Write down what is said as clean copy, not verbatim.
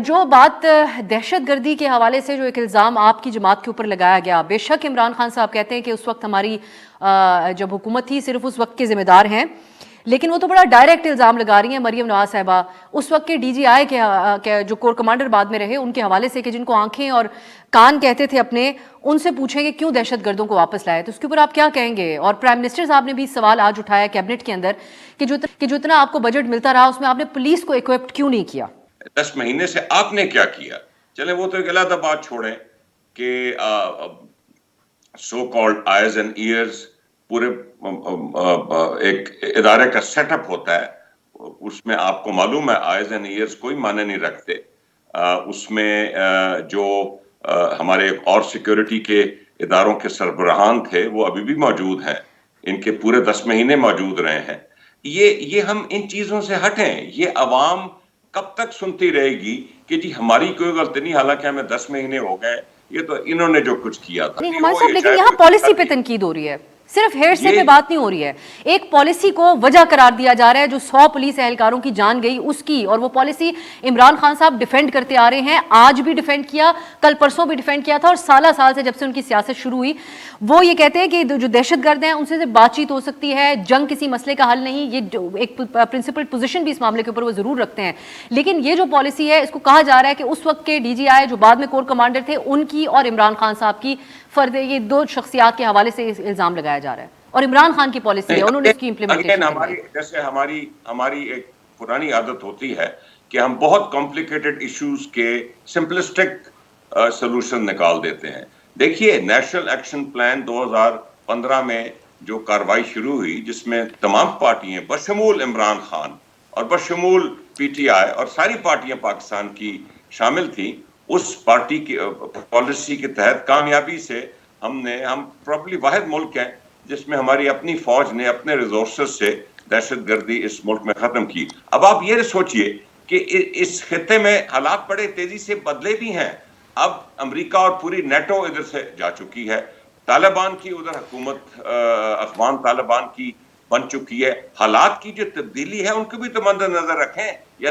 جو بات دہشت گردی کے حوالے سے جو ایک الزام آپ کی جماعت کے اوپر لگایا گیا، بے شک عمران خان صاحب کہتے ہیں کہ اس وقت ہماری جب حکومت تھی صرف اس وقت کے ذمہ دار ہیں، لیکن وہ تو بڑا ڈائریکٹ الزام لگا رہی ہیں مریم نواز صاحبہ اس وقت کے ڈی جی آئی کے جو کور کمانڈر بعد میں رہے ان کے حوالے سے، کہ جن کو آنکھیں اور کان کہتے تھے اپنے، ان سے پوچھیں کہ کیوں دہشت گردوں کو واپس لائے، تو اس کے اوپر آپ کیا کہیں گے؟ اور پرائم منسٹر صاحب نے بھی سوال آج اٹھایا کیبنٹ کے اندر کہ جو اتنا آپ کو بجٹ ملتا رہا اس میں آپ نے پولیس کو ایکوپڈ کیوں نہیں کیا؟ 10 مہینے سے آپ نے کیا کیا؟ چلیں وہ تو ایک علیحدہ بات چھوڑیں کہ so called eyes and ears پورے ایک ادارے کا سیٹ اپ ہوتا ہے، اس میں آپ کو معلوم ہے آئیز اینڈ ایئرز کوئی معنی نہیں رکھتے، اس میں جو ہمارے اور سیکیورٹی کے اداروں کے سربراہان تھے وہ ابھی بھی موجود ہیں، ان کے پورے 10 مہینے موجود رہے ہیں۔ یہ ہم ان چیزوں سے ہٹیں، یہ عوام کب تک سنتی رہے گی کہ جی ہماری کوئی غلطی نہیں، حالانکہ ہمیں 10 مہینے ہو گئے، یہ تو انہوں نے جو کچھ کیا تھا۔ نہیں ہمارے صاحب، لیکن یہاں پالیسی پہ تنقید ہو رہی ہے، صرف ہیرسے پہ بات نہیں ہو رہی ہے، ایک پالیسی کو وجہ قرار دیا جا رہا ہے جو 100 پولیس اہلکاروں کی جان گئی اس کی، اور وہ پالیسی عمران خان صاحب ڈیفینڈ کرتے آ رہے ہیں، آج بھی ڈیفینڈ کیا، کل پرسوں بھی ڈیفینڈ کیا تھا، اور سالہ سال سے جب سے ان کی سیاست شروع ہوئی وہ یہ کہتے ہیں کہ جو دہشت گرد ہیں ان سے بات چیت ہو سکتی ہے، جنگ کسی مسئلے کا حل نہیں، یہ ایک پرنسپل پوزیشن بھی اس معاملے کے اوپر وہ ضرور رکھتے ہیں، لیکن یہ جو پالیسی ہے اس کو کہا جا رہا ہے کہ اس وقت کے ڈی جی آئی جو بعد میں کور کمانڈر تھے ان کی اور عمران خان صاحب کی فرد، یہ دو شخصیات کے حوالے سے الزام لگایا جا رہا ہے، اور عمران خان کی پالیسی ہے، انہوں نے اس کی امپلیمنٹیشن کروائی۔ جیسے ہماری ایک پرانی عادت ہوتی ہے کہ ہم بہت کمپلیکیٹڈ ایشوز کے سمپلسٹک سلوشن نکال دیتے ہیں۔ دیکھیے نیشنل ایکشن پلان 2015 میں جو کاروائی شروع ہوئی جس میں تمام پارٹیاں بشمول عمران خان اور بشمول پی ٹی آئی اور ساری پارٹیاں پاکستان کی شامل تھیں، اس پارٹی کی پالیسی کے تحت کامیابی سے ہم پراپرلی واحد ملک ہیں جس میں ہماری اپنی فوج نے اپنے ریسورسز سے دہشت گردی اس ملک میں ختم کی۔ اب آپ یہ سوچئے کہ اس خطے میں حالات بڑے تیزی سے بدلے بھی ہیں، اب امریکہ اور پوری نیٹو ادھر سے جا چکی ہے، طالبان کی ادھر حکومت افغان طالبان کی بن چکی ہے، حالات کی جو تبدیلی ہے ان کو بھی تو مد نظر رکھیں۔